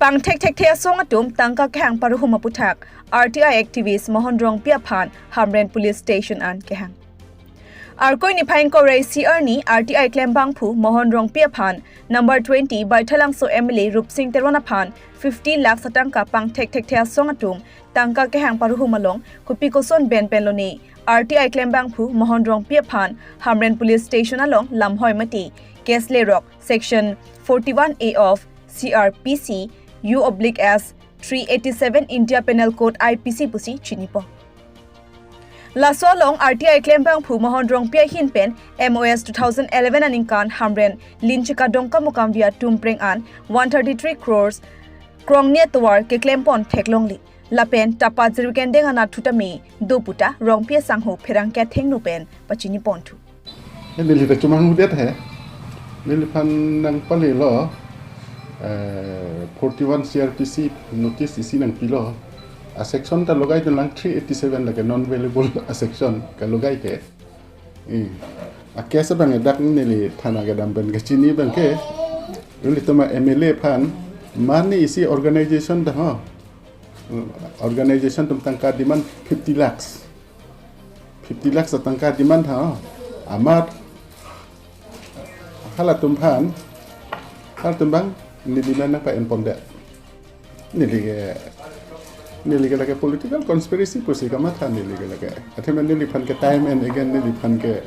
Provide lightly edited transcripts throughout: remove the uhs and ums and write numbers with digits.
Pangthekthekthe asong atum tangka kehang paruhuma puthak RTI activist Mohon Rongpi aphan Hamren police station an kehang. Arkoi ni phaing ko rai CR ni RTI klembang phu Mohon Rongpi aphan number 20 by Thalangso MLA Rupsingh Teron aphan 50 lakhs tangka Pangthekthekthe asong atum tangka kehang paruhuma long kupi koson ben penloni RTI klembang phu Mohon Rongpi aphan Hamren police station along lamhoi mati Kesle Rock section 41A of CRPC U/S 387 India Penal Code IPC pusi chinipo. Laso long RTI klembang phu Mohon Rongpi hin pen MOS 2011 aningkan Hamren linchika dongka mukam via tumpreng an 133 crores krongnia tuar ke klempon theklongli lapen tapa zirukendeng ana thutami doputa Rongpi sangho pherang ke thengnu pen pachini pontu. Nili ka chumang udet hai nili pan nang pali lo 41 CRPC notice isi nang pilo a section ta logai to lang 387 like non available a section ka logai ke a kesa bang dak nili thana ga dam ben ga chini bang ke nili tama MLA phan mani isi organization da ha organization tum tangka demand 50 lakhs tangka demand ha amat hala tum phan hal tum bang nili mana pa enponda nili ke lagi political conspiracy pusi kamat han nili ke lagi athe nili phan ke time and again nili phan ke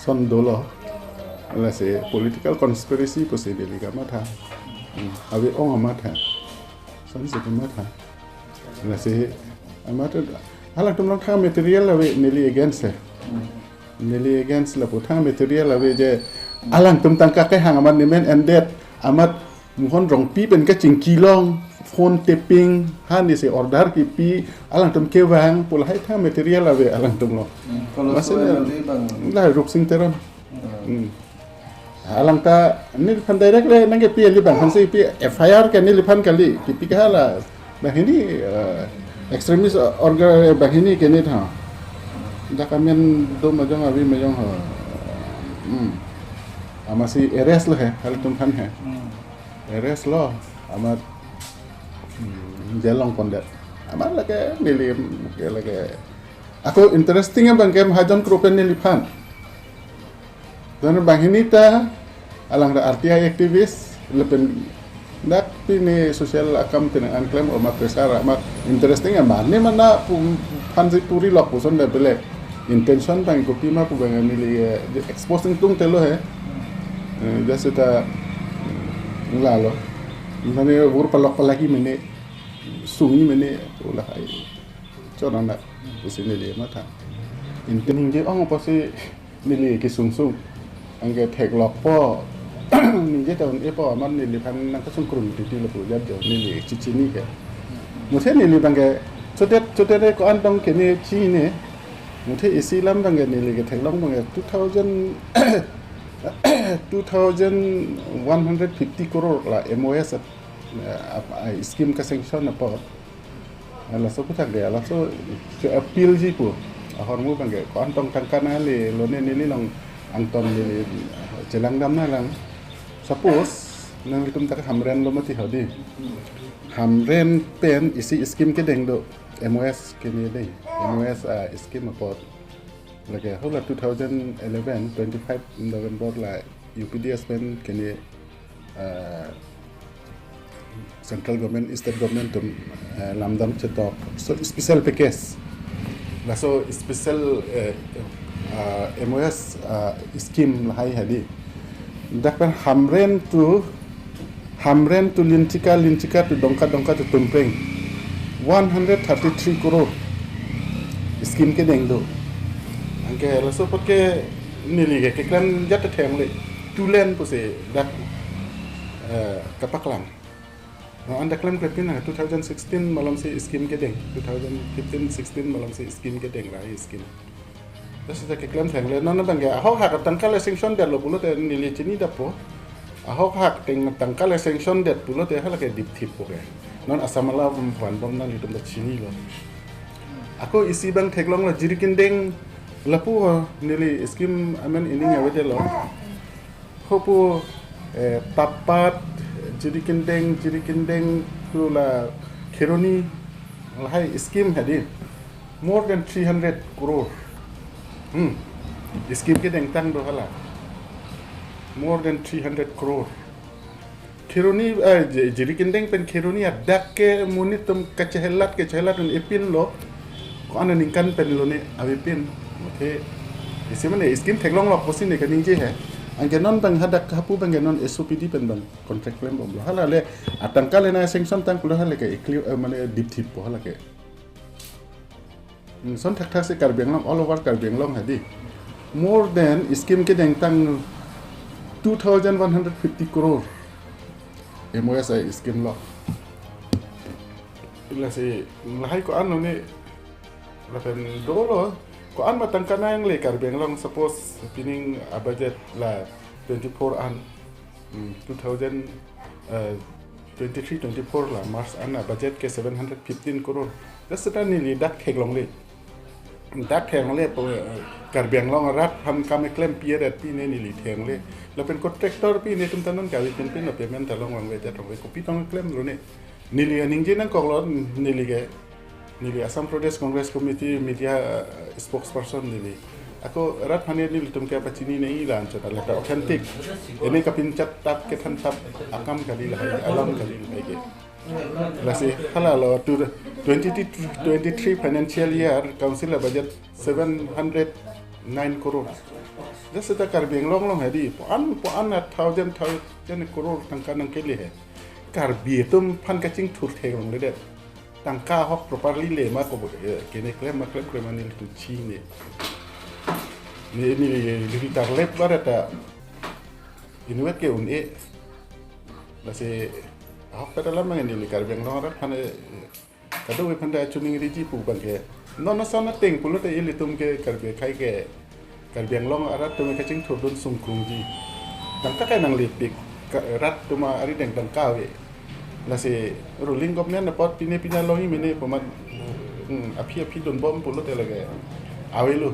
son dolo ala se political conspiracy pusi nili kamat ha awi ong amat ha son se kamat ha ala se amat hala tum lang tha material awi nili against la putha material awi je alang tum tangka ke hang amat nimen and that amat Mohon Rongpi pen ke cingki long phone tapping han ni se order ki pi alang tum kewang pula hai tha material ave alang tum lo maksudnya lah Rupsingh Teron alang ta ni pan direct le nang ke pi li bang han se pi FIR ke ni li pan kali ki pi ka la bah ini extremist organ bah ini ke ni tha da kamen do majong avi majong ha amasi arrest lo hai hal tum pan hai Eres lo amat jelong pondet amat lagi nili lagi aku interestingnya bang kem hajon krupen nili pan dan bang ini ta alang da RTI aktivis lepen dak pini social akam tinang klaim o mat pesara amat interestingnya mana pan si puri lok puson da bele intention bang kopi ma pu bang nili exposing tung telo he jasa ta lalo misalnya bur palok lagi mene sungi mene ulah ai cona nak usine dia mata intin je ong pasi nili ki sungsung angge thek lok po ni je taun e po man nili pan nang ka sungkrun ti lo pu jab jo nili chichini ke muthe nili bangge chotet ko antong ke ni chi ne muthe isilam bangge nili ke thek long bangge 2,150 crore lah MOS scheme ka sanction apa ala so putak dia ala so appeal ji pu hormu bangge ko antong tangkana le lone nili long anton nili jelang dam na lang suppose nang litum tak hamren lo mati hodi hamren pen isi scheme ke deng do MOS ke ni dei MOS scheme apa lagi hola 2011 25 November la UPDS pen kini central government state government tum lamdam chetok so special package la so special MOS scheme hai hadi dakpan hamren tu lintika tu dongka tu tumpreng 133 crore scheme ke deng do angke laso potke nili ke keklang jat theng le tulen pose dak kapaklang no anda klam krepina 2016 malam se scheme ke deng 2015 16 malam se scheme ke deng rai scheme das ke keklang theng le non bang ga ho ha ka tangkal sanction de lo bulo te nili chini da po ho ha teng tangkal sanction de bulo te hala ke dip thip po ke non asamala van bom nan litum da chini lo aku isi bang theklong la jirikin deng lapu nili scheme amen ini ngawete lo hopu tapat jiri kendeng คือละเคโรนีให้สกิมหาดิ more than 300 croreสกิมก็แดงตั้งดูฮะล่ะ more than 300 crore เคโรนีจริกินแดงเป็นเคโรนีดักเกมุนิตุมกระเชลัดun epin lo ko ana ningkan pen lo ne avipin oke isi mana skim teklong lo posin ne kaning je he angkenon bang hadak hapu bang genon SOPD pen bang contract claim bom lo hala le atangka le na sanction tang kulo hala ke clear mane deep tip po hala ke son thak se karbeng long all over karbeng long hadi more than skim ke deng tang 2150 crore MOSI skim lo la si lahai ko ano ni la pen dolo ko an matang kanang le karbeng long suppose pining a budget la 24 an 23-24 la March an a budget ke 715 crore that's the ni dak thek long le dak thek long le po karbeng long rat ham kam claim period pi ne ni li theng le la pen contractor pi ne tum tanon ka wi pen pen payment ta long wang we ta tong we ko pi tong claim lo ne nili ningje nang kong lo nili Assam Pradesh Congress Committee media spokesperson nili ako rat phane nili tum ka pachini nei lan chata la authentic ene kapin chat tap ke than tap akam kali la alam kali la ke la se hala lo 2023 financial year council budget 709 crore das ta karbeng long hadi po an 1000 crore tangka nang ke le kar bietum pan kacing tur theng le det tangka hok properly le ma ko kene klem ma klem ni tu chi ni li tar lep barata inuet ke un e la se hok ta la ma ni li kar beng long rat pan kado we pan da chuning ri ji pu bang ke no sa na teng pu lo te ili tum ke kar be khai ke kar beng long arat tu kacing tur don sung krung ji tangka ka nang li pik rat tu ma ari deng tangka we la se ruling government na pot pine longi mene pomat api don bom pulo te lage awelu